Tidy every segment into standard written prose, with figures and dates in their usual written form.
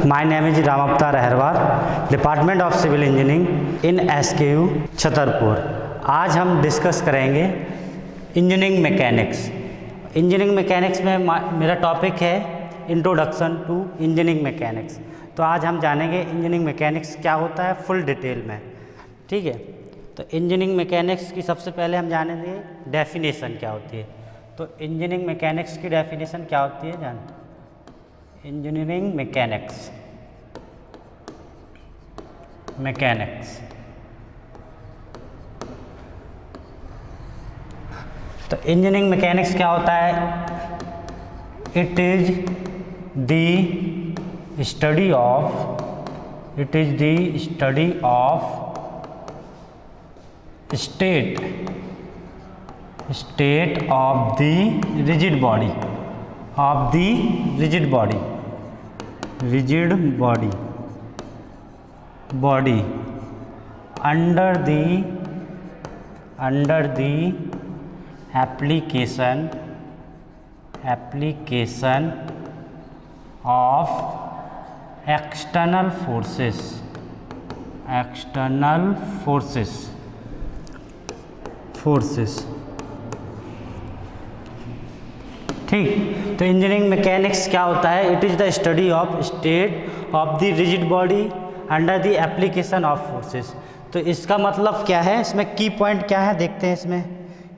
My name is Ram Avatar Aharwal, Department of Civil Engineering in SKU Chhatarpur. आज हम discuss करेंगे engineering mechanics. Engineering mechanics में मेरा topic है इंट्रोडक्शन टू इंजीनियरिंग मैकेनिक्स। तो आज हम जानेंगे इंजीनियरिंग मैकेनिक्स क्या होता है फुल डिटेल में, ठीक है। तो इंजीनियरिंग मैकेनिक्स की सबसे पहले हम जानेंगे डेफिनेशन क्या होती है। तो इंजीनियरिंग मैकेनिक्स की डेफिनेशन क्या होती है जान। इंजीनियरिंग मैकेनिक्स तो इंजीनियरिंग मैकेनिक्स क्या होता है। It is the study of state of the rigid body under the application of external forces ठीक। तो इंजीनियरिंग मैकेनिक्स क्या होता है। It is the study of state of the rigid body under the application of forces. तो इसका मतलब क्या है, इसमें की पॉइंट क्या है देखते हैं। इसमें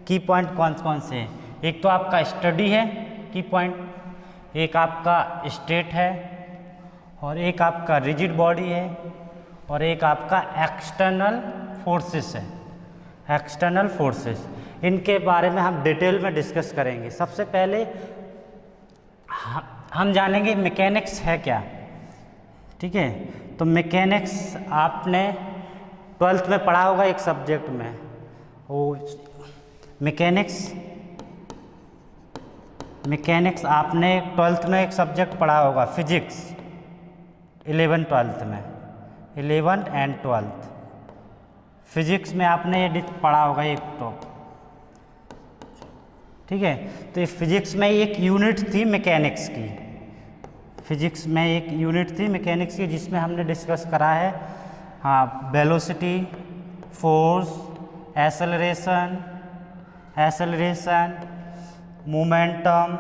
की पॉइंट कौन कौन से हैं। एक तो आपका स्टडी है की पॉइंट, एक आपका स्टेट है, और एक आपका रिजिड बॉडी है, और एक आपका एक्सटर्नल फोर्सेस है। एक्सटर्नल फोर्सेस, इनके बारे में हम डिटेल में डिस्कस करेंगे। सबसे पहले हम जानेंगे मैकेनिक्स है क्या, ठीक है। तो मैकेनिक्स आपने 12th में पढ़ा होगा एक सब्जेक्ट में, वो मैकेनिक्स आपने 12th में एक सब्जेक्ट पढ़ा होगा physics, 11th and 12th physics में आपने ये पढ़ा होगा एक तो, ठीक है। तो फिजिक्स में एक यूनिट थी मैकेनिक्स की, जिसमें हमने डिस्कस करा है velocity, force, acceleration, momentum,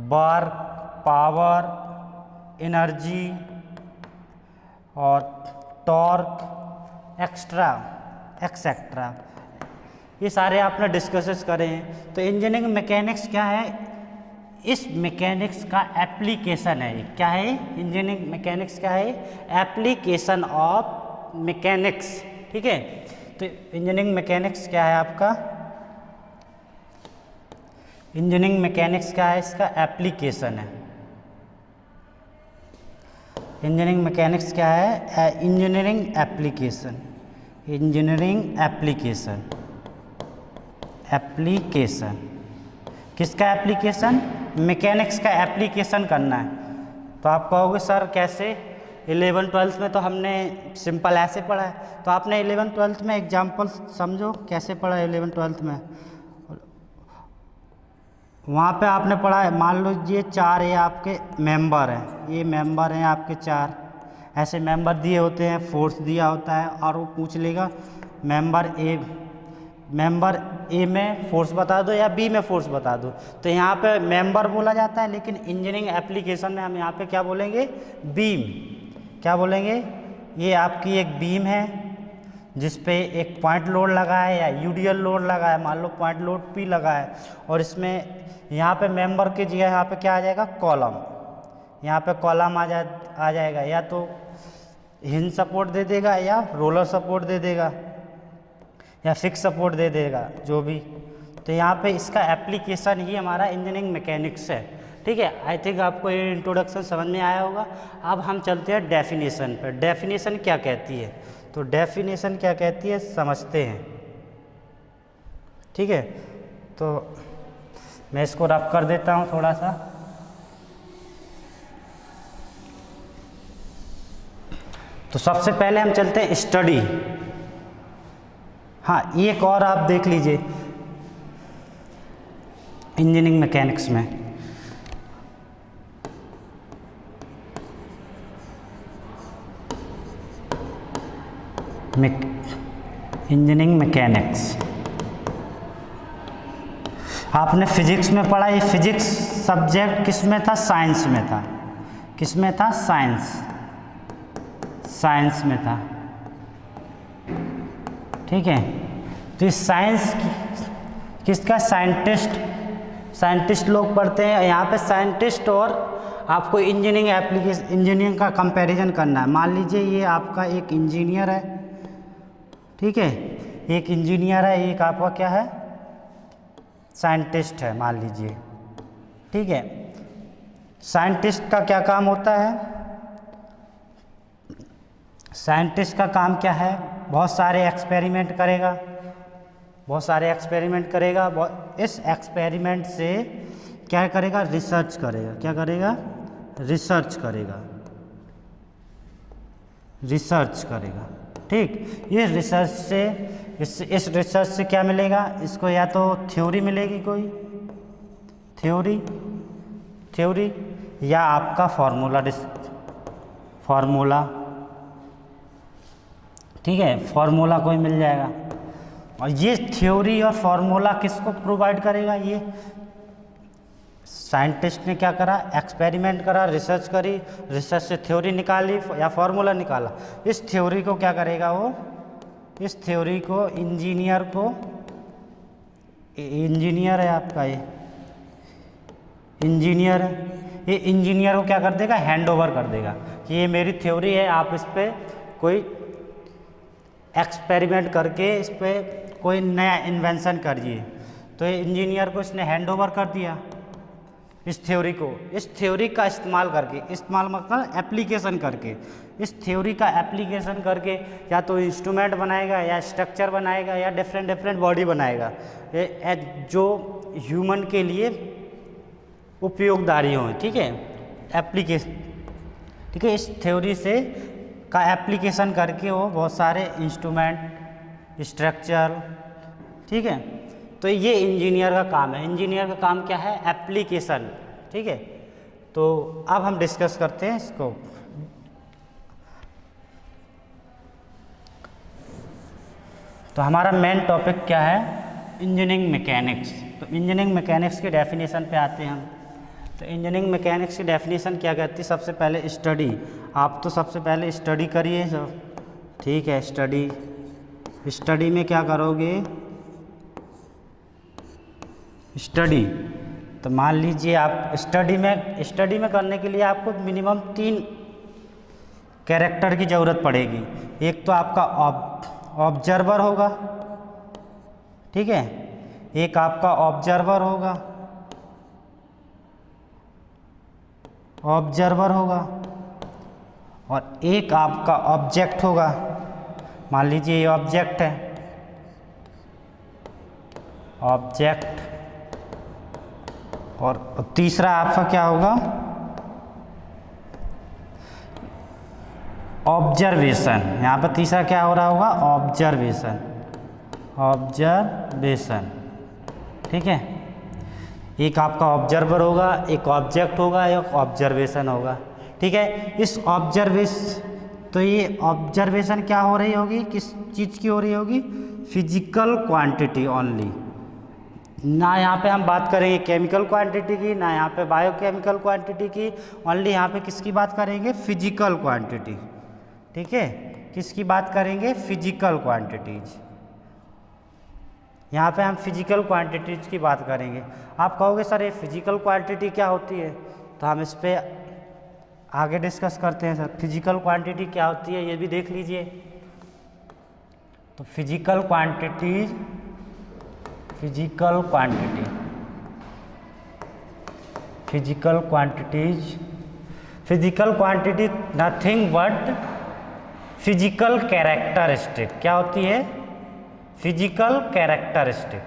work, power, energy और टॉर्क एक्सेट्रा, ये सारे आपने डिस्कसेस करे हैं। तो इंजीनियरिंग मैकेनिक्स क्या है, इस मैकेनिक्स का एप्लीकेशन है। क्या है इंजीनियरिंग मैकेनिक्स, क्या है एप्लीकेशन ऑफ मैकेनिक्स, ठीक है। तो इंजीनियरिंग मैकेनिक्स क्या है आपका, इंजीनियरिंग मैकेनिक्स क्या है, इसका एप्लीकेशन है। इंजीनियरिंग मैकेनिक्स क्या है, इंजीनियरिंग एप्लीकेशन किसका एप्लीकेशन, मैकेनिक्स का एप्लीकेशन करना है। तो आप कहोगे सर कैसे, 11th-12th में तो हमने सिंपल ऐसे पढ़ा है। तो आपने 11th-12th में एग्जाम्पल समझो कैसे पढ़ा 11th-12th में। वहाँ पे आपने पढ़ा है, मान लो ये 4 ये आपके मेंबर हैं, ये मेंबर हैं आपके 4 ऐसे मेंबर दिए होते हैं, फोर्स दिया होता है, और वो पूछ लेगा मेंबर ए में फोर्स बता दो या बी में फोर्स बता दो। तो यहाँ पे मेंबर बोला जाता है, लेकिन इंजीनियरिंग एप्लीकेशन में हम यहाँ पे क्या बोलेंगे, बीम। क्या बोलेंगे, ये आपकी एक बीम है जिस पे एक पॉइंट लोड लगा है या यूडियल लोड लगा है, मान लो पॉइंट लोड P लगा है, और इसमें यहाँ पे मेंबर की जगह यहाँ पे क्या आ जाएगा, कॉलम। यहाँ पे कॉलम आ जाएगा, या तो हिंज सपोर्ट दे देगा, या रोलर सपोर्ट दे देगा, या फिक्स सपोर्ट दे देगा, जो भी। तो यहाँ पे इसका एप्लीकेशन ही हमारा इंजीनियरिंग मैकेनिक्स है, ठीक है। आई थिंक आपको ये इंट्रोडक्शन समझ में आया होगा। अब हम चलते हैं डेफिनेशन पर। डेफिनेशन क्या कहती है, तो डेफिनेशन क्या कहती है समझते हैं, ठीक है। तो मैं इसको रफ कर देता हूँ थोड़ा सा। तो सबसे पहले हम चलते हैं स्टडी। हाँ, एक और आप देख लीजिए इंजीनियरिंग मैकेनिक्स में इंजीनियरिंग मैकेनिक्स। आपने फिजिक्स में पढ़ा, ये फिजिक्स सब्जेक्ट किस में था? साइंस में था। किस में था? साइंस में था। ठीक है, तो ये साइंस किसका? साइंटिस्ट लोग पढ़ते हैं। यहाँ पे साइंटिस्ट और आपको इंजीनियरिंग एप्लीकेशन, इंजीनियरिंग का कंपैरिजन करना है। मान लीजिए ये आपका एक इंजीनियर है, ठीक है, एक इंजीनियर है, एक आपका क्या है? साइंटिस्ट है, मान लीजिए। ठीक है, साइंटिस्ट का क्या काम होता है? साइंटिस्ट का काम क्या है? बहुत सारे एक्सपेरिमेंट करेगा, बहुत सारे एक्सपेरिमेंट करेगा। इस एक्सपेरिमेंट से क्या करेगा? रिसर्च करेगा। क्या करेगा? रिसर्च करेगा, रिसर्च करेगा। ठीक, ये रिसर्च से इस रिसर्च से क्या मिलेगा? इसको या तो थ्योरी मिलेगी, कोई थ्योरी या आपका फार्मूला, ठीक है, फार्मूला कोई मिल जाएगा। और ये थ्योरी और फार्मूला किसको प्रोवाइड करेगा? ये साइंटिस्ट ने क्या करा? एक्सपेरिमेंट करा, रिसर्च करी, रिसर्च से थ्योरी निकाली या फार्मूला निकाला। इस थ्योरी को क्या करेगा वो? इस थ्योरी को इंजीनियर है आपका, ये इंजीनियर है, ये इंजीनियर को क्या कर देगा? हैंड ओवर कर देगा कि ये मेरी थ्योरी है, आप इस पर कोई एक्सपेरिमेंट करके इस पर कोई नया इन्वेंशन करिए। तो ये इंजीनियर को इसने हैंड ओवर कर दिया इस थ्योरी को। इस थ्योरी का इस्तेमाल करके, इस्तेमाल मतलब एप्लीकेशन करके, इस थ्योरी का एप्लीकेशन करके या तो इंस्ट्रूमेंट बनाएगा या स्ट्रक्चर बनाएगा या डिफरेंट बॉडी बनाएगा जो ह्यूमन के लिए उपयोगदारी हो। ठीक है, एप्लीकेशन, ठीक है, इस थ्योरी से का एप्लीकेशन करके वो बहुत सारे इंस्ट्रूमेंट, स्ट्रक्चर, ठीक है। तो ये इंजीनियर का काम है। इंजीनियर का काम क्या है? एप्लीकेशन। ठीक है, तो अब हम डिस्कस करते हैं इसको। तो हमारा मेन टॉपिक क्या है? Engineering mechanics. तो इंजीनियरिंग मैकेनिक्स की डेफिनेशन पे आते हैं हम। तो इंजीनियरिंग मैकेनिक्स की डेफिनेशन क्या कहती है? सबसे पहले स्टडी। आप तो सबसे पहले स्टडी करिए सब, ठीक है। स्टडी में क्या करोगे? स्टडी, तो मान लीजिए आप स्टडी में करने के लिए आपको मिनिमम 3 कैरेक्टर की ज़रूरत पड़ेगी। एक तो आपका ऑब्जर्वर होगा, ठीक है, एक आपका ऑब्जर्वर होगा और एक आपका ऑब्जेक्ट होगा। मान लीजिए ये ऑब्जेक्ट है, ऑब्जेक्ट, और तीसरा आपका क्या होगा? ऑब्जर्वेशन। यहाँ पर तीसरा क्या हो रहा होगा? ऑब्जर्वेशन, ठीक है। एक आपका ऑब्जर्वर होगा, एक ऑब्जेक्ट होगा, एक ऑब्जर्वेशन होगा, ठीक है। इस तो ये ऑब्जर्वेशन क्या हो रही होगी? किस चीज़ की हो रही होगी? Physical quantity only. ना यहाँ पे हम बात करेंगे केमिकल क्वांटिटी की, ना यहाँ पे बायोकेमिकल क्वांटिटी की, ओनली यहाँ पे किसकी बात करेंगे? फिजिकल क्वांटिटी, ठीक है। किसकी बात करेंगे? Physical quantities. यहाँ पे हम फिजिकल क्वांटिटीज की बात करेंगे। आप कहोगे सर ये फिजिकल क्वांटिटी क्या होती है? तो हम इस पर आगे डिस्कस करते हैं सर। फिजिकल क्वांटिटी क्या होती है ये भी देख लीजिए। तो physical quantity nothing but physical characteristic. क्या होती है? फिजिकल कैरेक्टरिस्टिक,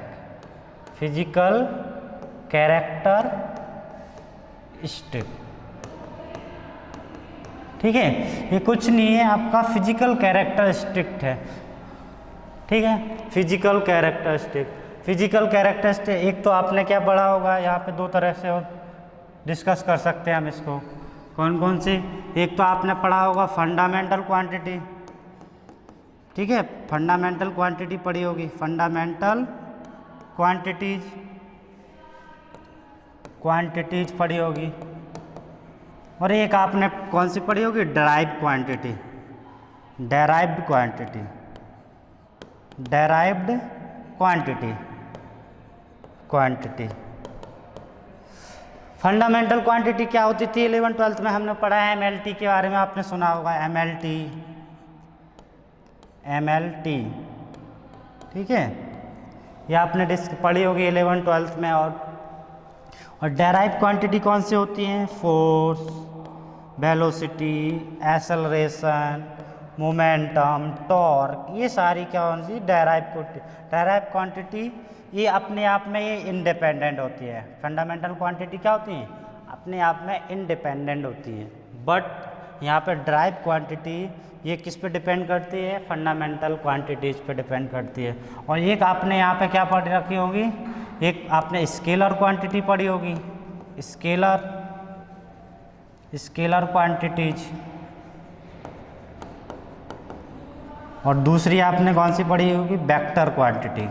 ठीक है। ये कुछ नहीं है, आपका फिजिकल कैरेक्टरिस्टिक है, ठीक है। फिजिकल कैरेक्टरिस्टिक एक तो आपने क्या पढ़ा होगा? यहाँ पे 2 तरह से और डिस्कस कर सकते हैं हम इसको। कौन कौन सी? एक तो आपने पढ़ा होगा फंडामेंटल क्वांटिटी, ठीक है, फंडामेंटल क्वांटिटी पढ़ी होगी, फंडामेंटल क्वांटिटीज पढ़ी होगी। और एक आपने कौन सी पढ़ी होगी, डेराइव्ड क्वांटिटी। फंडामेंटल क्वांटिटी क्या होती थी, 11th-12th में हमने पढ़ा है, MLT के बारे में आपने सुना होगा, MLT, ठीक है, ये आपने पढ़ी होगी 11th-12th में। और डेराइव्ड क्वांटिटी कौन सी होती हैं, force, velocity, acceleration, momentum, torque, ये सारी कौन सी डेराइव्ड क्वांटिटी, ये अपने आप में ये इंडिपेंडेंट होती है। फंडामेंटल क्वांटिटी क्या होती है, अपने आप में इंडिपेंडेंट होती है, बट यहाँ पे डेराइव्ड क्वांटिटी ये किस पे डिपेंड करती है, फंडामेंटल क्वांटिटीज पे डिपेंड करती है। और एक आपने यहाँ पे क्या पढ़ रखी होगी, एक आपने स्केलर क्वांटिटी पढ़ी होगी, स्केलर क्वांटिटीज, और दूसरी आपने कौन सी पढ़ी होगी, वेक्टर क्वांटिटीज।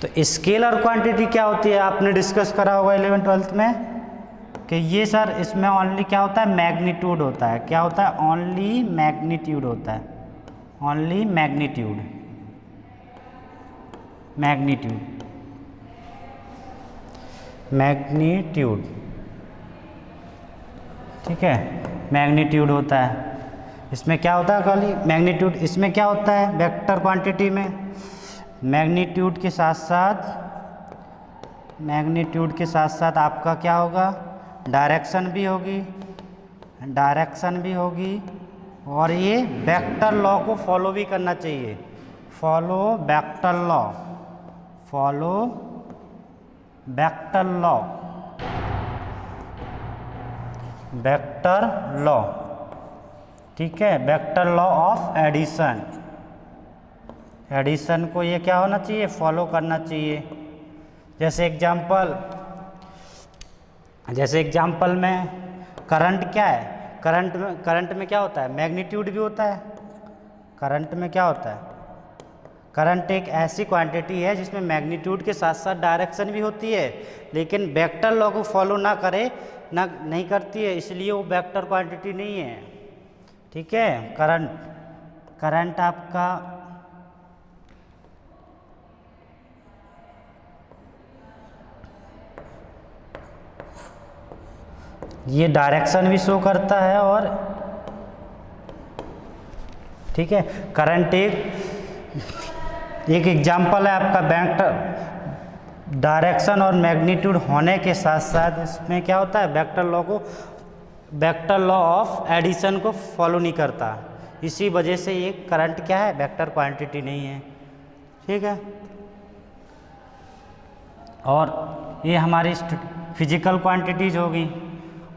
तो स्केलर क्वांटिटी क्या होती है, आपने डिस्कस करा होगा 11th-12th में कि ये सर इसमें ओनली क्या होता है, मैग्नीट्यूड होता है। क्या होता है, ओनली मैग्नीट्यूड होता है, ओनली मैग्नीट्यूड, ठीक है, मैग्नीट्यूड होता है। इसमें क्या होता है, खाली मैग्नीट्यूड। इसमें क्या होता है, वेक्टर क्वांटिटी में मैग्नीट्यूड के साथ साथ आपका क्या होगा, डायरेक्शन भी होगी, और ये वेक्टर लॉ को फॉलो भी करना चाहिए, वेक्टर लॉ, ठीक है, वेक्टर लॉ ऑफ एडिशन को ये क्या होना चाहिए, फॉलो करना चाहिए। जैसे एग्जाम्पल में करंट क्या है, करंट में क्या होता है, मैग्नीट्यूड भी होता है। करंट में क्या होता है, करंट एक ऐसी क्वांटिटी है जिसमें मैग्नीट्यूड के साथ साथ डायरेक्शन भी होती है, लेकिन वेक्टर लॉ को फॉलो नहीं करती है, इसलिए वो वेक्टर क्वांटिटी नहीं है, ठीक है। करंट आपका ये डायरेक्शन भी शो करता है, और ठीक है, करंट एक एग्जाम्पल है आपका वेक्टर डायरेक्शन और मैग्नीट्यूड होने के साथ साथ इसमें क्या होता है, वेक्टर लॉ ऑफ एडिशन को फॉलो नहीं करता, इसी वजह से ये करंट क्या है, वेक्टर क्वांटिटी नहीं है, ठीक है। और ये हमारी फिजिकल क्वांटिटीज होगी।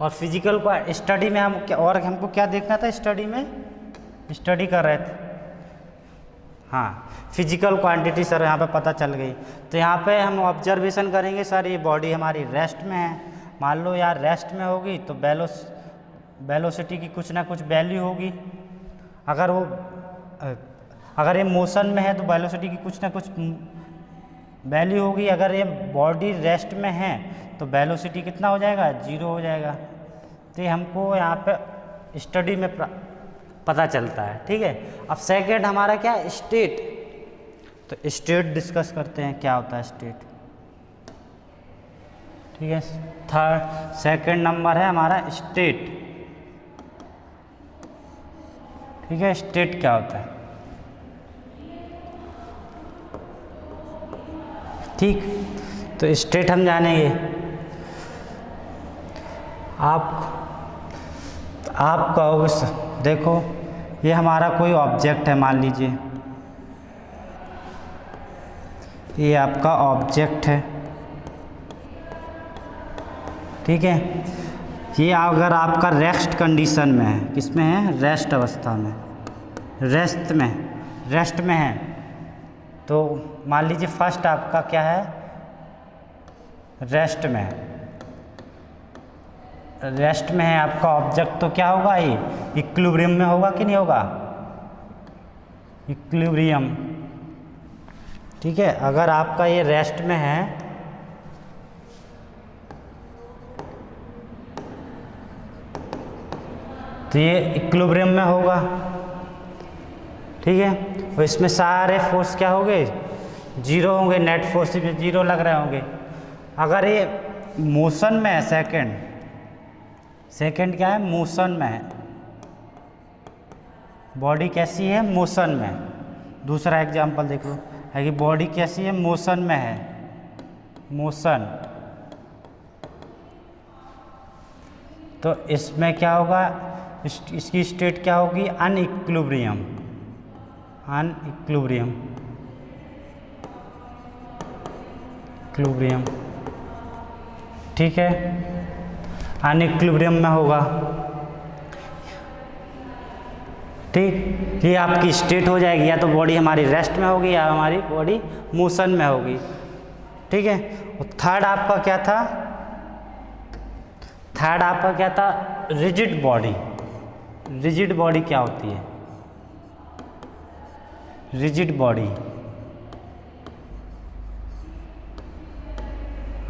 और फिजिकल स्टडी में हमको क्या देखना था, स्टडी कर रहे थे, हाँ, फिजिकल क्वांटिटी सर यहाँ पे पता चल गई। तो यहाँ पे हम ऑब्जर्वेशन करेंगे, सर ये बॉडी हमारी रेस्ट में है, मान लो यार रेस्ट में होगी तो वेलोसिटी की कुछ ना कुछ वैल्यू होगी। अगर ये मोशन में है तो वेलोसिटी की कुछ ना कुछ वैल्यू होगी। अगर ये बॉडी रेस्ट में है तो वेलोसिटी कितना हो जाएगा, 0 हो जाएगा। तो ये हमको यहाँ पे स्टडी में पता चलता है, ठीक है। अब सेकंड हमारा क्या है, स्टेट। तो स्टेट डिस्कस करते हैं, क्या होता है स्टेट, ठीक है। सेकंड नंबर है हमारा स्टेट, ठीक है। स्टेट क्या होता है, ठीक। तो स्टेट हम जानेंगे। आप कहोगे देखो ये हमारा कोई ऑब्जेक्ट है, मान लीजिए ये आपका ऑब्जेक्ट है, ठीक है। ये अगर आपका रेस्ट कंडीशन में है, किसमें है, रेस्ट अवस्था में, रेस्ट में है, तो मान लीजिए फर्स्ट आपका क्या है, रेस्ट में है, रेस्ट में है आपका ऑब्जेक्ट तो क्या होगा, ये इक्विलिब्रियम में होगा कि नहीं होगा, इक्विलिब्रियम। ठीक है, अगर आपका ये रेस्ट में है तो ये इक्विलिब्रियम में होगा। ठीक है, और इसमें सारे फोर्स क्या होंगे, जीरो होंगे, नेट फोर्स भी जीरो लग रहे होंगे। अगर ये मोशन में है, सेकंड क्या है, मोशन में है, बॉडी कैसी है, मोशन में। दूसरा एग्जांपल देख लो, है कि बॉडी कैसी है, मोशन में है, मोशन। तो इसमें क्या होगा, इसकी स्टेट क्या होगी, अनइक्विलिब्रियम, अनइक्विलिब्रियम, इक्विलिब्रियम। ठीक है, अनइक्विलिब्रियम में होगा। ठीक, ये आपकी स्टेट हो जाएगी, या तो बॉडी हमारी रेस्ट में होगी या हमारी बॉडी मोशन में होगी। ठीक है, और थर्ड आपका क्या था, थर्ड आपका क्या था, रिजिड बॉडी। रिजिड बॉडी क्या होती है, रिजिड बॉडी,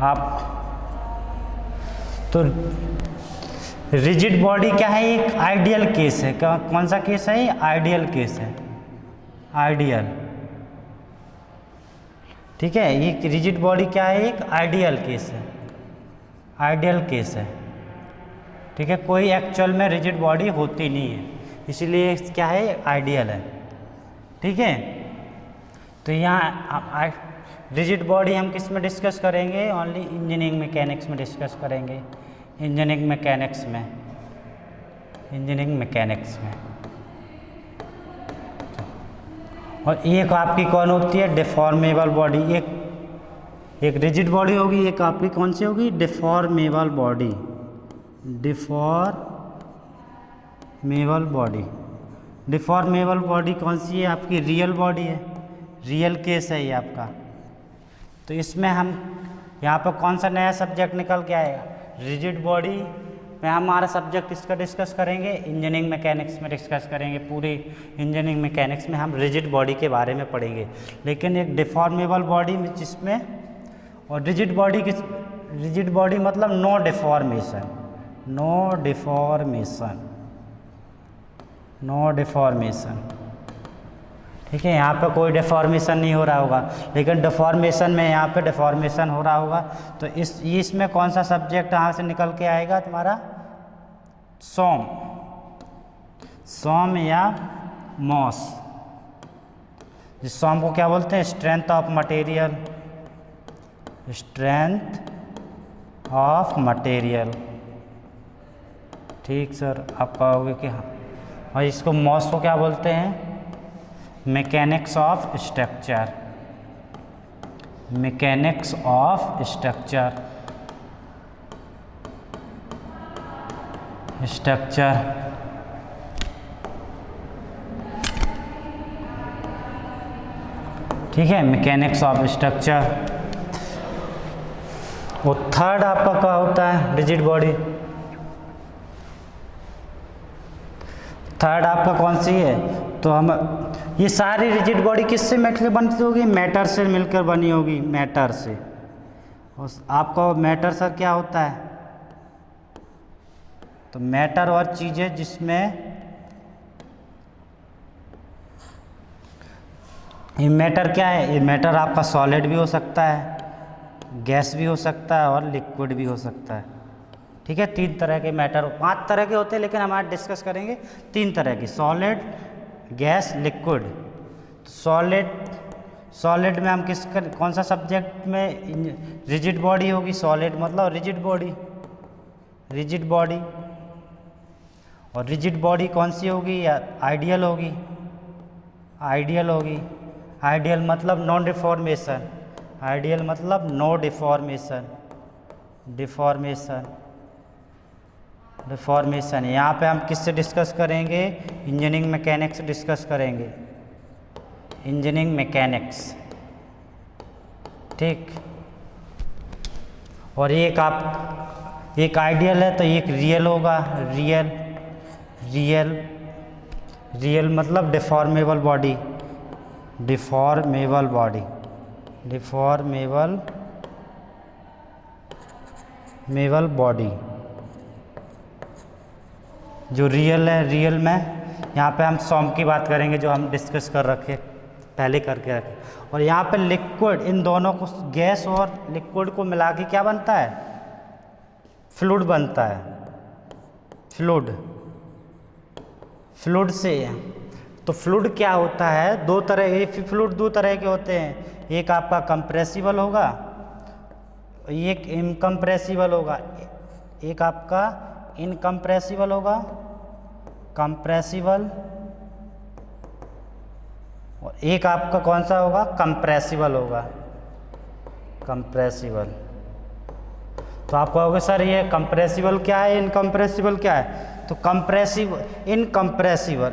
आप तो रिजिड बॉडी क्या है, एक आइडियल केस है। कौन सा केस है, ये आइडियल केस है, आइडियल। ठीक है, ये रिजिड बॉडी क्या है, एक आइडियल केस है, आइडियल केस है। ठीक है, कोई एक्चुअल में रिजिड बॉडी होती नहीं है, इसीलिए क्या है, आइडियल है। ठीक है, तो यहाँ रिजिड बॉडी हम किस में डिस्कस करेंगे, ओनली इंजीनियरिंग मैकेनिक्स में डिस्कस करेंगे, इंजीनियरिंग मैकेनिक्स में, इंजीनियरिंग मैकेनिक्स में। और एक आपकी कौन होती है, डिफॉर्मेबल बॉडी। एक रिजिड बॉडी होगी, एक आपकी कौन सी होगी, deformable body, deformable body. Deformable body कौन सी है, आपकी रियल बॉडी है, रियल केस है ये आपका। तो इसमें हम यहाँ पर कौन सा नया सब्जेक्ट निकल के आएगा, रिजिड बॉडी में हमारा सब्जेक्ट इसका डिस्कस करेंगे, इंजीनियरिंग मैकेनिक्स में डिस्कस करेंगे। पूरी इंजीनियरिंग मैकेनिक्स में हम रिजिड बॉडी के बारे में पढ़ेंगे। लेकिन एक डिफॉर्मेबल बॉडी में, जिसमें, और रिजिड बॉडी किस, रिजिड बॉडी मतलब no deformation, no deformation, no deformation. ठीक है, यहाँ पे कोई डिफॉर्मेशन नहीं हो रहा होगा, लेकिन डिफॉर्मेशन में, यहाँ पे डिफॉर्मेशन हो रहा होगा। तो इसमें कौन सा सब्जेक्ट यहाँ से निकल के आएगा तुम्हारा, सोम, सोम या मॉस। जिस सोम को क्या बोलते हैं, strength of material, strength of material. ठीक सर, आप कहोगे कि हाँ। और इसको मॉस को क्या बोलते हैं, mechanics of structure, mechanics of structure, structure. ठीक है, मैकेनिक्स ऑफ स्ट्रक्चर। वो थर्ड आपका क्या होता है, रिजिड बॉडी। थर्ड आपका कौन सी है, तो हम ये सारी रिजिड बॉडी किससे मिलकर बनती होगी, मैटर से मिलकर बनी होगी, मैटर से। और आपका मैटर सर क्या होता है, तो मैटर और चीज़ें जिसमें, ये मैटर क्या है, ये मैटर आपका सॉलिड भी हो सकता है, गैस भी हो सकता है और लिक्विड भी हो सकता है। ठीक है, 3 तरह के मैटर, 5 तरह के होते हैं, लेकिन हम आज डिस्कस करेंगे 3 तरह की, सॉलिड, गैस, लिक्विड। सॉलिड में हम कौन सा सब्जेक्ट में रिजिड बॉडी होगी, सॉलिड मतलब रिजिड बॉडी, रिजिड बॉडी। और रिजिड बॉडी कौन सी होगी, या आइडियल होगी, आइडियल होगी। आइडियल मतलब नॉन डिफॉर्मेशन, आइडियल मतलब नो डिफॉर्मेशन, डिफॉर्मेशन, डिफॉर्मेशन। यहाँ पे हम किससे डिस्कस करेंगे, इंजीनियरिंग मैकेनिक्स डिस्कस करेंगे, इंजीनियरिंग मैकेनिक्स। ठीक, और एक आप एक आइडियल है तो एक रियल होगा, रियल रियल रियल मतलब deformable body, deformable body, deformable body जो रियल है। रियल में यहाँ पे हम सॉम की बात करेंगे जो हम डिस्कस कर रखे पहले करके रखे। और यहाँ पे लिक्विड, इन दोनों को गैस और लिक्विड को मिला के क्या बनता है, फ्लूइड बनता है, फ्लूइड। फ्लूइड से तो फ्लूइड क्या होता है, दो तरह, फ्लूइड दो तरह के होते हैं, एक आपका कंप्रेसिबल होगा, एक इनकम्प्रेसिबल होगा, एक आपका इनकम्प्रेसिबल होगा, कंप्रेसिबल, और एक आपका कौन सा होगा, कंप्रेसिबल होगा, कंप्रेसिबल। तो आप कहोगे सर ये कंप्रेसिबल क्या है, इनकम्प्रेसिबल क्या है, तो इनकम्प्रेसिबल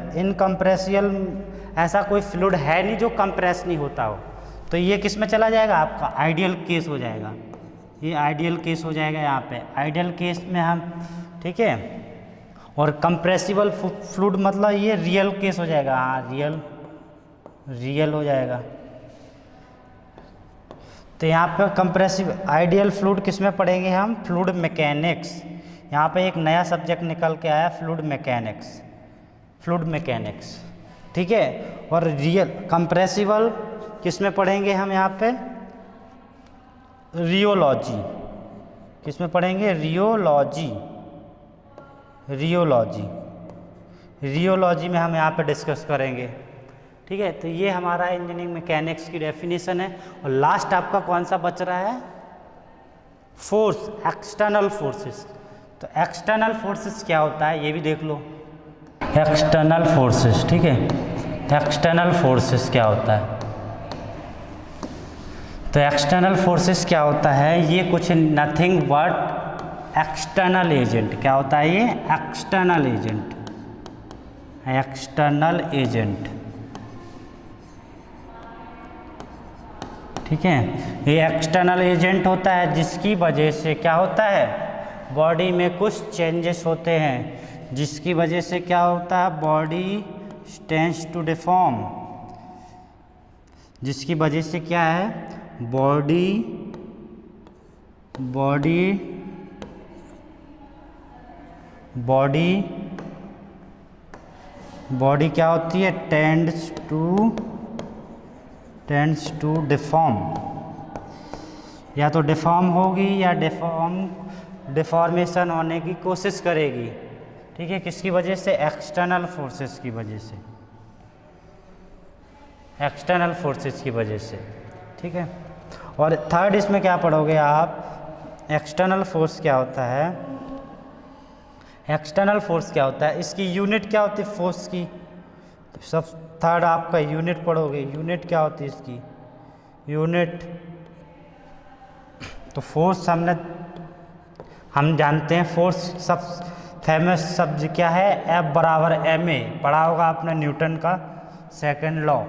ऐसा कोई फ्लूइड है नहीं जो कंप्रेस नहीं होता हो। तो ये किस में चला जाएगा, आपका आइडियल केस हो जाएगा, ये आइडियल केस हो जाएगा यहाँ पे, आइडियल केस में हम, ठीक है। और कंप्रेसिबल फ्लूइड मतलब ये रियल केस हो जाएगा, हाँ रियल हो जाएगा। तो यहाँ पे कंप्रेसिव आइडियल फ्लूइड किस में पढ़ेंगे हम, फ्लूइड मैकेनिक्स। यहाँ पे एक नया सब्जेक्ट निकल के आया, फ्लूइड मैकेनिक्स, ठीक है। और रियल कंप्रेसिबल किस में पढ़ेंगे हम, यहाँ पे रियोलॉजी, किस में पढ़ेंगे, रियोलॉजी में हम यहाँ पे डिस्कस करेंगे, ठीक है। तो ये हमारा इंजीनियरिंग मैकेनिक्स की डेफिनेशन है। और लास्ट आपका कौन सा बच रहा है, फोर्स, एक्सटर्नल फोर्सेस। तो एक्सटर्नल फोर्सेस क्या होता है ये भी देख लो, एक्सटर्नल फोर्सेस, ठीक है। एक्सटर्नल फोर्सेस क्या होता है, तो एक्सटर्नल फोर्सेस क्या होता है, ये कुछ नथिंग बट एक्सटर्नल एजेंट। क्या होता है ये, एक्सटर्नल एजेंट, ठीक है। ये एक्सटर्नल एजेंट होता है जिसकी वजह से क्या होता है, बॉडी में कुछ चेंजेस होते हैं, जिसकी वजह से क्या होता है, बॉडी टेंड्स टू डिफॉर्म, जिसकी वजह से क्या है, बॉडी क्या होती है, टेंड्स टू डिफॉर्म, या तो डिफॉर्म होगी या डिफॉर्मेशन होने की कोशिश करेगी, ठीक है। किसकी वजह से, एक्सटर्नल फोर्सेस की वजह से, एक्सटर्नल फोर्सेस की वजह से, ठीक है। और थर्ड इसमें क्या पढ़ोगे आप, एक्सटर्नल फोर्स क्या होता है, एक्सटर्नल फोर्स क्या होता है, इसकी यूनिट क्या होती है फोर्स की, तो सब थर्ड आपका यूनिट पढ़ोगे, यूनिट क्या होती है इसकी, यूनिट। तो फोर्स हम जानते हैं, फोर्स सब फेमस शब्द क्या है, F बराबर ma, पढ़ा होगा आपने न्यूटन का सेकंड लॉ।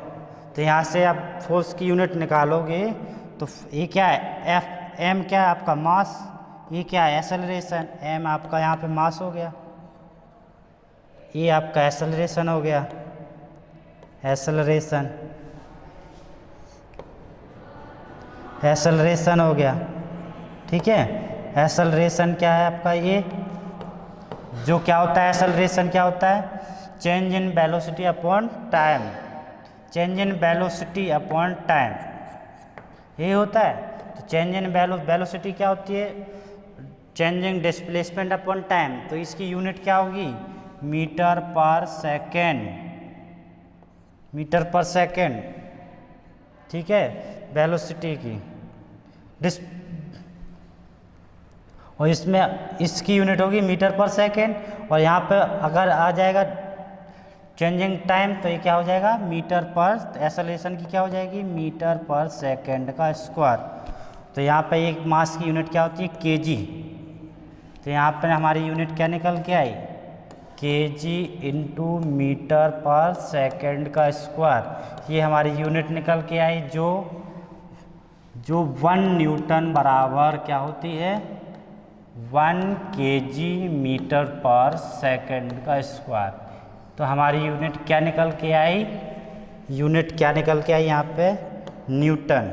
तो यहाँ से आप फोर्स की यूनिट निकालोगे तो ये क्या है, m क्या है आपका मास, ये क्या है एक्सेलरेशन, m आपका यहाँ पे मास हो गया, ये आपका एक्सेलरेशन हो गया, एक्सेलरेशन हो गया, ठीक है। एक्सेलरेशन क्या है आपका, ये जो क्या होता है, एक्सेलरेशन क्या होता है, change in velocity upon time, change in velocity upon time, ये होता है। तो चेंज इन वेलोसिटी क्या होती है, चेंजिंग डिस्प्लेसमेंट अपॉन टाइम, तो इसकी यूनिट क्या होगी, मीटर पर सेकेंड, ठीक है, वेलोसिटी की और इसमें इसकी यूनिट होगी मीटर पर सेकेंड। और यहाँ पे अगर आ जाएगा चेंजिंग टाइम तो ये क्या हो जाएगा, मीटर पर, एक्सेलरेशन की क्या हो जाएगी, मीटर पर सेकेंड का स्क्वायर। तो यहाँ पे एक मास की यूनिट क्या होती है, केजी। तो यहाँ पर हमारी यूनिट क्या निकल के आई, केजी इंटू मीटर पर सेकेंड का स्क्वायर, ये हमारी यूनिट निकल के आई, जो 1 न्यूटन बराबर क्या होती है, 1 kg/s का स्क्वायर। तो हमारी यूनिट क्या निकल के आई, यूनिट क्या निकल के आई यहाँ पे, न्यूटन।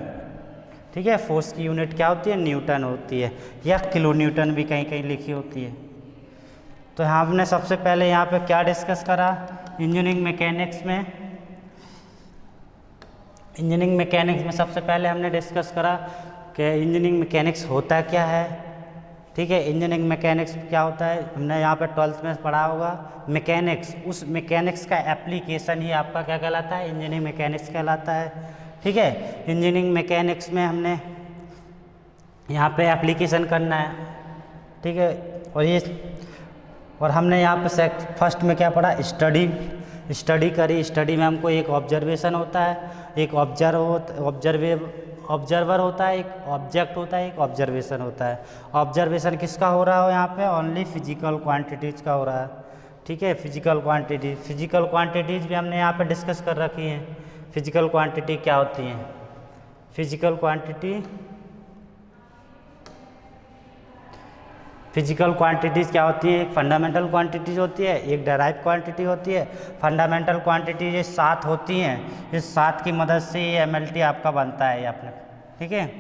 ठीक है, फोर्स की यूनिट क्या होती है, न्यूटन होती है, या किलो न्यूटन भी कहीं कहीं लिखी होती है। तो हमने सबसे पहले यहाँ पे क्या डिस्कस करा, इंजीनियरिंग मैकेनिक्स में सबसे पहले हमने डिस्कस करा कि इंजीनियरिंग मैकेनिक्स होता क्या है। ठीक है, इंजीनियरिंग मैकेनिक्स क्या होता है, हमने यहाँ पे 12th में पढ़ा होगा मैकेनिक्स, उस मैकेनिक्स का एप्लीकेशन ही आपका क्या कहलाता है, इंजीनियरिंग मैकेनिक्स कहलाता है। ठीक है, इंजीनियरिंग मैकेनिक्स में हमने यहाँ पे एप्लीकेशन करना है। ठीक है, और हमने यहाँ पे फर्स्ट में क्या पढ़ा, स्टडी करी। स्टडी में हमको एक ऑब्जर्वेशन होता है, एक ऑब्जर्वर होता है, एक ऑब्जेक्ट होता है, एक ऑब्जर्वेशन होता है। ऑब्जर्वेशन किसका हो रहा हो यहाँ पे, ओनली फिजिकल क्वांटिटीज़ का हो रहा है। ठीक है, फिजिकल क्वांटिटीज़ भी हमने यहाँ पे डिस्कस कर रखी हैं। फिजिकल क्वांटिटी क्या होती हैं, फिजिकल क्वांटिटीज़ क्या होती है, एक फंडामेंटल क्वांटिटीज़ होती है, एक डेराइव क्वांटिटी होती है। फंडामेंटल क्वांटिटी ये 7 होती हैं, इस 7 की मदद से ये MLT आपका बनता है आपने। ठीक है,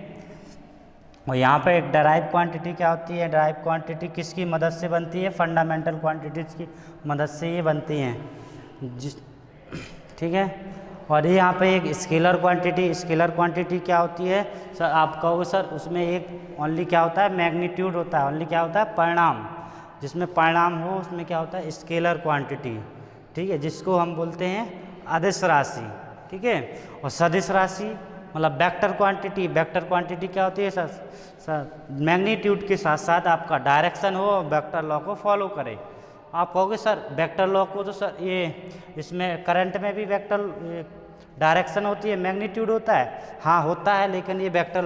और यहाँ पे एक डेराइव क्वांटिटी क्या होती है, डेराइव क्वांटिटी किसकी मदद से बनती है, फंडामेंटल क्वांटिटीज़ की मदद से ये बनती हैं। ठीक है, और ये यहाँ पे एक स्केलर क्वांटिटी क्या होती है सर, आप कहोगे सर उसमें एक ओनली क्या होता है, मैग्नीट्यूड होता है, ओनली क्या होता है, परिणाम। जिसमें परिणाम हो उसमें क्या होता है, स्केलर क्वांटिटी। ठीक है, जिसको हम बोलते हैं अदिश राशि। ठीक है, और सदिश राशि मतलब वेक्टर क्वांटिटी क्या होती है सर, मैग्नीट्यूड के साथ साथ आपका डायरेक्शन हो, वेक्टर लॉ को फॉलो करे। आप कहोगे सर वेक्टर लॉ को तो सर ये इसमें करंट में भी वेक्टर डायरेक्शन होती है, मैग्नीट्यूड होता है, हाँ होता है, लेकिन ये वेक्टर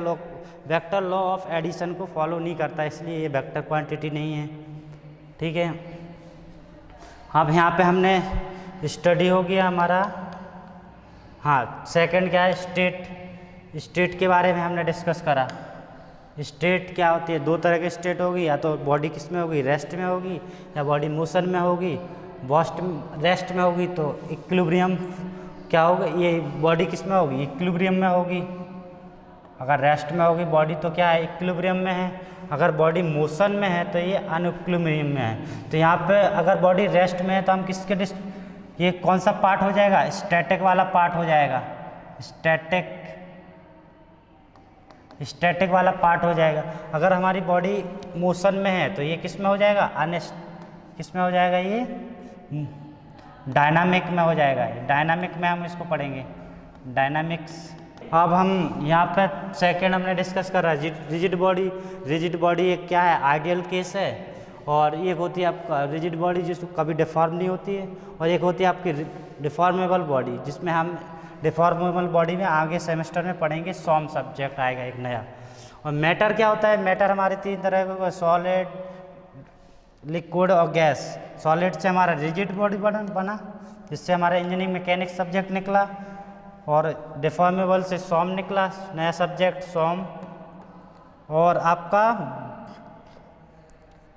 लॉ ऑफ एडिशन को फॉलो नहीं करता, इसलिए ये वेक्टर क्वांटिटी नहीं है। ठीक है, अब यहाँ पे हमने स्टडी हो गया हमारा। हाँ, सेकंड क्या है, स्टेट के बारे में हमने डिस्कस करा। स्टेट क्या होती है, 2 तरह की स्टेट होगी, या तो बॉडी किस में होगी, रेस्ट में होगी, या बॉडी मोशन में होगी। रेस्ट में होगी तो इक्विलिब्रियम क्या होगा, ये बॉडी किस में होगी, इक्विलिब्रियम में होगी। अगर रेस्ट में होगी बॉडी तो क्या है, इक्विलिब्रियम में है। अगर बॉडी मोशन में है तो ये अनइक्विलिब्रियम में है। तो यहाँ पे अगर बॉडी रेस्ट में है तो हम ये कौन सा पार्ट हो जाएगा, स्टैटिक वाला पार्ट हो जाएगा, स्टैटिक वाला पार्ट हो जाएगा। अगर हमारी बॉडी मोशन में है तो ये किस में हो जाएगा, किस में हो जाएगा, ये डायनामिक में हो जाएगा। डायनामिक में हम इसको पढ़ेंगे, डायनामिक्स। अब हम यहाँ पे सेकंड हमने डिस्कस कर रहा है रिजिड बॉडी एक क्या है, आइडियल केस है, और एक होती है आपका रिजिड बॉडी जिसको कभी डिफॉर्म नहीं होती है, और एक होती है आपकी डिफॉर्मेबल बॉडी, जिसमें हम डिफॉर्मेबल बॉडी में आगे सेमेस्टर में पढ़ेंगे, सॉम सब्जेक्ट आएगा एक नया। और मैटर क्या होता है, मैटर हमारे 3 तरह के, सॉलिड, लिक्विड और गैस। सॉलिड से हमारा रिजिड बॉडी बना, जिससे हमारा इंजीनियरिंग मैकेनिक्स सब्जेक्ट निकला, और डिफॉर्मेबल से सॉम निकला, नया सब्जेक्ट सॉम। और आपका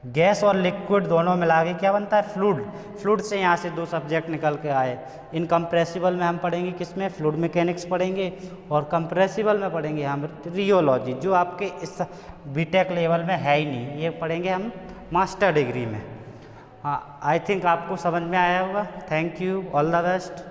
गैस और लिक्विड दोनों मिला के क्या बनता है, फ्लूइड से यहाँ से 2 सब्जेक्ट निकल के आए। इनकम्प्रेसिबल में हम पढ़ेंगे किसमें, फ्लूइड मैकेनिक्स पढ़ेंगे, और कंप्रेसिबल में पढ़ेंगे हम रियोलॉजी, जो आपके इस बीटेक लेवल में है ही नहीं, ये पढ़ेंगे हम मास्टर डिग्री में। आई थिंक आपको समझ में आया होगा। Thank you, all the best.